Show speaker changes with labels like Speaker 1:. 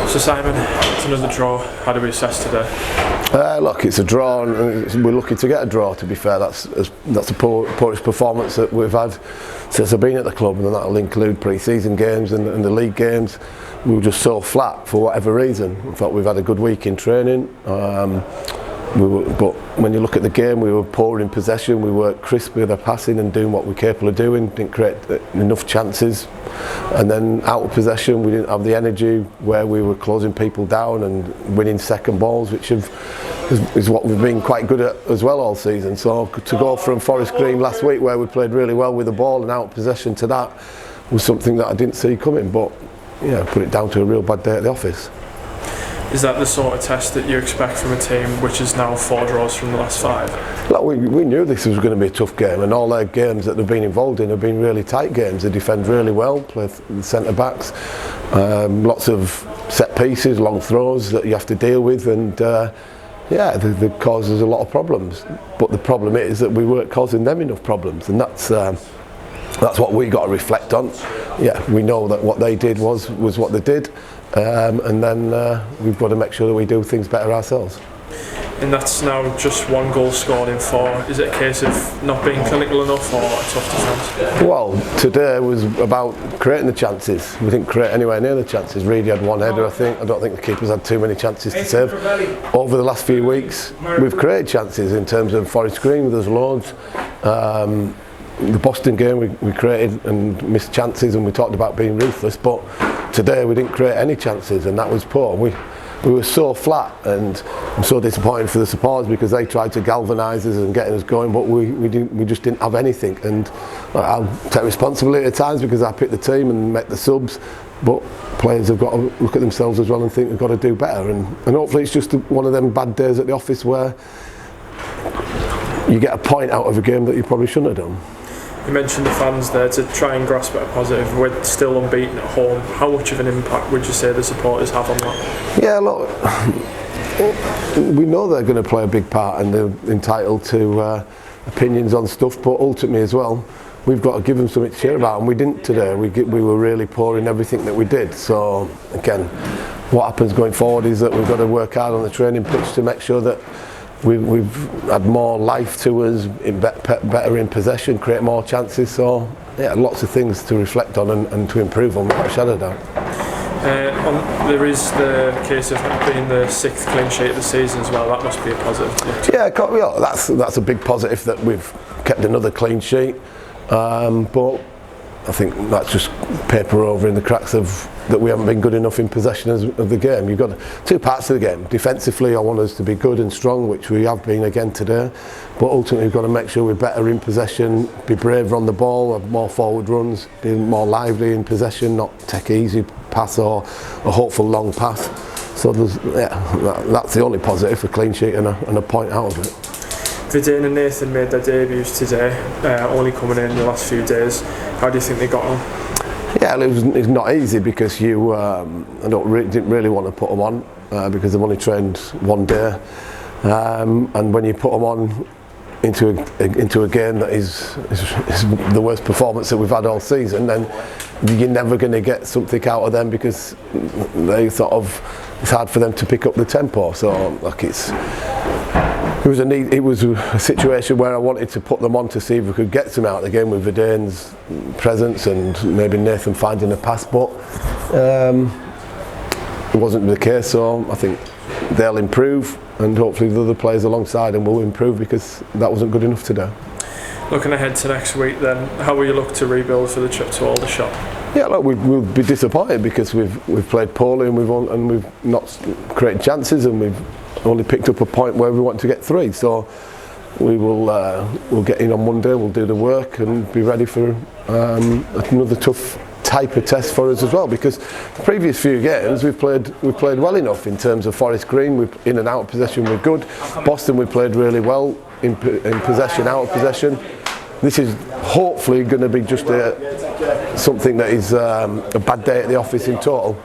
Speaker 1: So Simon, it's another draw. How do we assess today?
Speaker 2: Look, it's a draw, and we're lucky to get a draw. To be fair, that's the poorest performance that we've had since I've been at the club, and that'll include pre-season games and the league games. We were just so flat for whatever reason. In fact, we've had a good week in training. But when you look at the game, we were poor in possession. We weren't crisp with our passing and doing what we're capable of doing. Didn't create enough chances, and then out of possession, we didn't have the energy where we were closing people down and winning second balls, which is what we've been quite good at as well all season. So to go from Forest Green last week, where we played really well with the ball and out of possession, to that was something that I didn't see coming. But yeah, put it down to a real bad day at the office.
Speaker 1: Is that the sort of test that you expect from a team which is now 4 draws from the last 5?
Speaker 2: Look, we knew this was going to be a tough game, and all their games that they've been involved in have been really tight games. They defend really well, play the centre backs, lots of set pieces, long throws that you have to deal with, and they cause us a lot of problems. But the problem is that we weren't causing them enough problems, and that's what we got to reflect on. Yeah, we know that what they did was what they did. And then we've got to make sure that we do things better ourselves.
Speaker 1: And that's now just 1 goal scored in 4. Is it a case of not being clinical enough, or a tough defence? Well,
Speaker 2: today was about creating the chances. We didn't create anywhere near the chances. Reedy had 1 header, I think. I don't think the keepers had too many chances to save. Over the last few weeks, we've created chances in terms of Forest Green. There's loads. The Boston game, we created and missed chances, and we talked about being ruthless, but today we didn't create any chances, and that was poor. We were so flat, and I'm so disappointed for the supporters because they tried to galvanise us and get us going, but we just didn't have anything. And I'll take responsibility at times because I picked the team and met the subs, but players have got to look at themselves as well and think they've got to do better, and hopefully it's just one of them bad days at the office where you get a point out of a game that you probably shouldn't have done.
Speaker 1: You mentioned the fans there, to try and grasp at a positive. We're still unbeaten at home. How much of an impact would you say the supporters have on that?
Speaker 2: Yeah, look, we know they're going to play a big part, and they're entitled to opinions on stuff, but ultimately as well, we've got to give them something to cheer about, and we didn't today. We were really poor in everything that we did. So again, what happens going forward is that we've got to work hard on the training pitch to make sure that we've had more life to us, better in possession, create more chances. So yeah, lots of things to reflect on and to improve on, without a shadow of doubt.
Speaker 1: There is the case of being the 6th clean sheet of the season as well. That must be a positive.
Speaker 2: Yeah, that's a big positive that we've kept another clean sheet. But I think that's just paper over in the cracks of that we haven't been good enough in possession of the game. You've got 2 parts of the game. Defensively, I want us to be good and strong, which we have been again today. But ultimately, we've got to make sure we're better in possession, be braver on the ball, have more forward runs, be more lively in possession, not take easy pass or a hopeful long pass. So that's the only positive, a clean sheet and a point out of it.
Speaker 1: Vidane and Nathan made their debuts today, only coming in the last few days. How do you think they got on?
Speaker 2: Yeah, it was not easy because didn't really want to put them on because they've only trained 1 day, and when you put them on into a game that is the worst performance that we've had all season, then you're never going to get something out of them because it's hard for them to pick up the tempo. So look, it was a situation where I wanted to put them on to see if we could get some out of the game with Vidane's presence and maybe Nathan finding a pass, but it wasn't the case. So I think they'll improve, and hopefully the other players alongside them will improve because that wasn't good enough today.
Speaker 1: Looking ahead to next week then, how will you look to rebuild for the trip to Aldershot?
Speaker 2: Yeah, look, we'll be disappointed because we've played poorly and we've not created chances, and we've only picked up a point where we want to get 3. So we'll get in on Monday, we'll do the work and be ready for another tough type of test for us as well, because the previous few games we've played well enough in terms of Forest Green. We're in and out of possession, we're good. Boston, we played really well in possession, out of possession. This is hopefully going to be just something that is a bad day at the office in total.